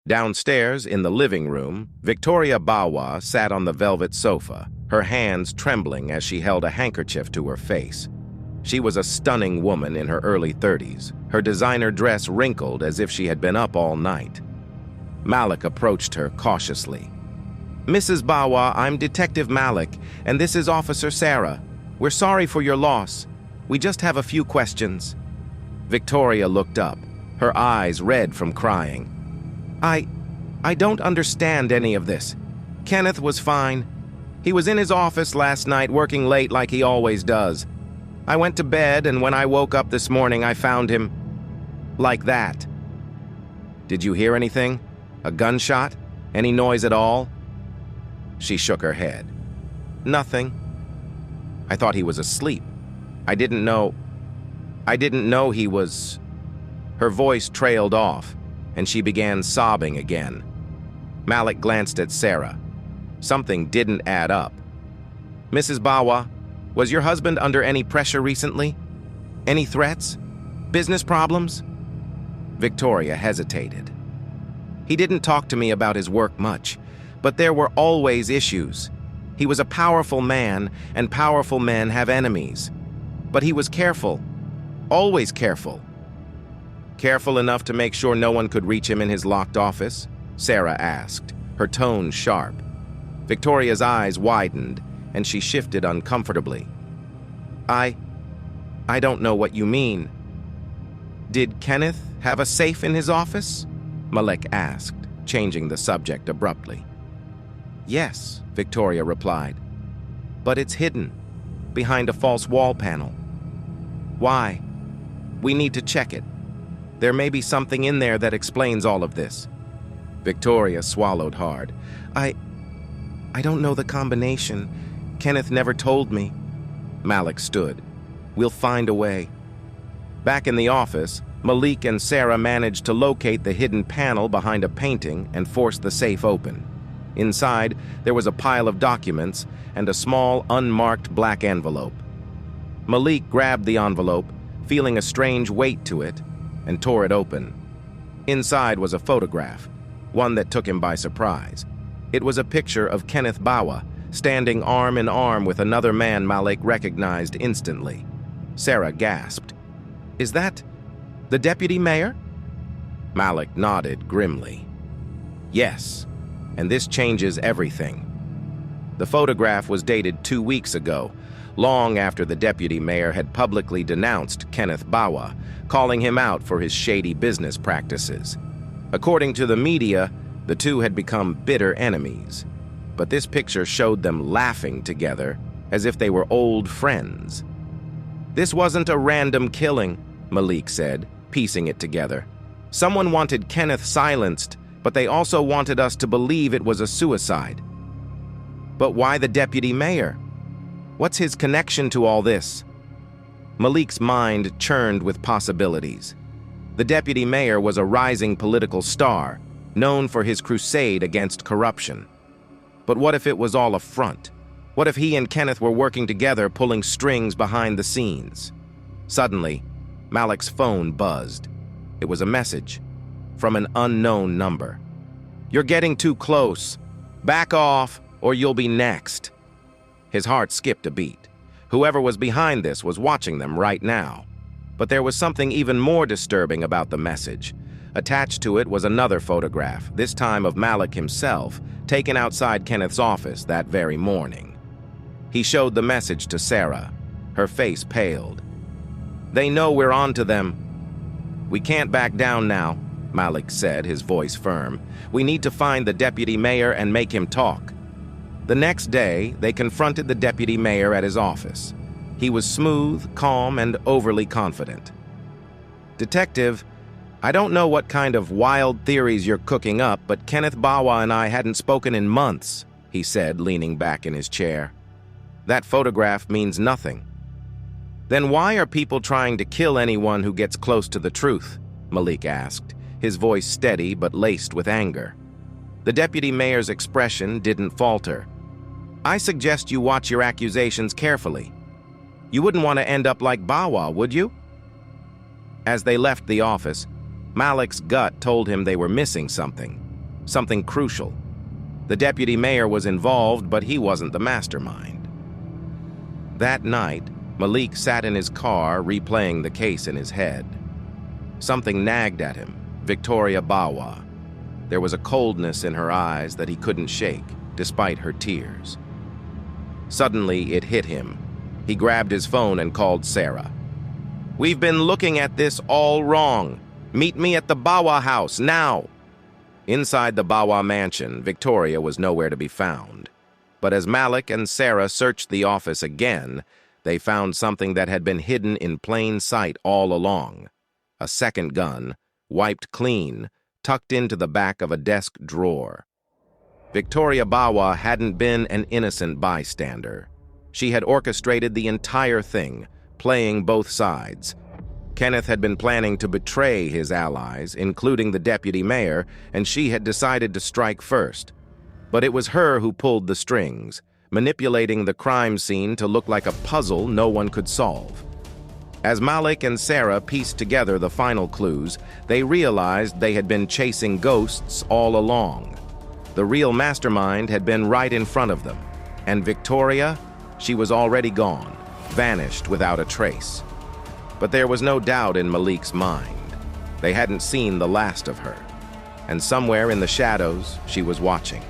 Downstairs, in the living room, Victoria Bawa sat on the velvet sofa, her hands trembling as she held a handkerchief to her face. She was a stunning woman in her early 30s, her designer dress wrinkled as if she had been up all night. Malik approached her cautiously. "Mrs. Bawa, I'm Detective Malik, and this is Officer Sarah. We're sorry for your loss. We just have a few questions." Victoria looked up, her eyes red from crying. I don't understand any of this. Kenneth was fine. He was in his office last night working late like he always does. I went to bed, and when I woke up this morning, I found him like that." "Did you hear anything? A gunshot? Any noise at all?" She shook her head. "Nothing. I thought he was asleep. I didn't know he was..." Her voice trailed off, and she began sobbing again. Malik glanced at Sarah. Something didn't add up. "Mrs. Bawa, was your husband under any pressure recently? Any threats? Business problems?" Victoria hesitated. "He didn't talk to me about his work much, but there were always issues. He was a powerful man, and powerful men have enemies. But he was careful, always careful." "Careful enough to make sure no one could reach him in his locked office?" Sarah asked, her tone sharp. Victoria's eyes widened, and she shifted uncomfortably. I don't know what you mean." "Did Kenneth have a safe in his office?" Malik asked, changing the subject abruptly. "Yes," Victoria replied. "But it's hidden, behind a false wall panel." "Why?" "We need to check it. There may be something in there that explains all of this." Victoria swallowed hard. I don't know the combination. Kenneth never told me." Malik stood. "We'll find a way." Back in the office, Malik and Sarah managed to locate the hidden panel behind a painting and force the safe open. Inside, there was a pile of documents and a small, unmarked black envelope. Malik grabbed the envelope, feeling a strange weight to it, and tore it open. Inside was a photograph, one that took him by surprise. It was a picture of Kenneth Bawa, standing arm in arm with another man Malik recognized instantly. Sarah gasped. "Is that the deputy mayor?" Malik nodded grimly. "Yes, and this changes everything." The photograph was dated 2 weeks ago, long after the deputy mayor had publicly denounced Kenneth Bawa, calling him out for his shady business practices. According to the media, the two had become bitter enemies. But this picture showed them laughing together, as if they were old friends. "This wasn't a random killing," Malik said, piecing it together. "Someone wanted Kenneth silenced, but they also wanted us to believe it was a suicide." "But why the deputy mayor? What's his connection to all this?" Malik's mind churned with possibilities. The deputy mayor was a rising political star, known for his crusade against corruption. But what if it was all a front? What if he and Kenneth were working together, pulling strings behind the scenes? Suddenly, Malik's phone buzzed. It was a message from an unknown number. "You're getting too close. Back off, or you'll be next." His heart skipped a beat. Whoever was behind this was watching them right now. But there was something even more disturbing about the message. Attached to it was another photograph, this time of Malik himself, taken outside Kenneth's office that very morning. He showed the message to Sarah. Her face paled. "They know we're on to them." "We can't back down now," Malik said, his voice firm. "We need to find the deputy mayor and make him talk." The next day, they confronted the deputy mayor at his office. He was smooth, calm, and overly confident. "Detective, I don't know what kind of wild theories you're cooking up, but Kenneth Bawa and I hadn't spoken in months," he said, leaning back in his chair. "That photograph means nothing." "Then why are people trying to kill anyone who gets close to the truth?" Malik asked, his voice steady but laced with anger. The deputy mayor's expression didn't falter. "I suggest you watch your accusations carefully. You wouldn't want to end up like Bawa, would you?" As they left the office, Malik's gut told him they were missing something. something crucial. The deputy mayor was involved, but he wasn't the mastermind. That night, Malik sat in his car replaying the case in his head. Something nagged at him, Victoria Bawa. There was a coldness in her eyes that he couldn't shake, despite her tears. Suddenly, it hit him. He grabbed his phone and called Sarah. "We've been looking at this all wrong. Meet me at the Bawa house, now." Inside the Bawa mansion, Victoria was nowhere to be found. But as Malik and Sarah searched the office again, they found something that had been hidden in plain sight all along. A second gun, wiped clean, tucked into the back of a desk drawer. Victoria Bawa hadn't been an innocent bystander. She had orchestrated the entire thing, playing both sides. Kenneth had been planning to betray his allies, including the deputy mayor, and she had decided to strike first. But it was her who pulled the strings, manipulating the crime scene to look like a puzzle no one could solve. As Malik and Sarah pieced together the final clues, they realized they had been chasing ghosts all along. The real mastermind had been right in front of them, and Victoria, she was already gone, vanished without a trace. But there was no doubt in Malik's mind. They hadn't seen the last of her, and somewhere in the shadows, she was watching.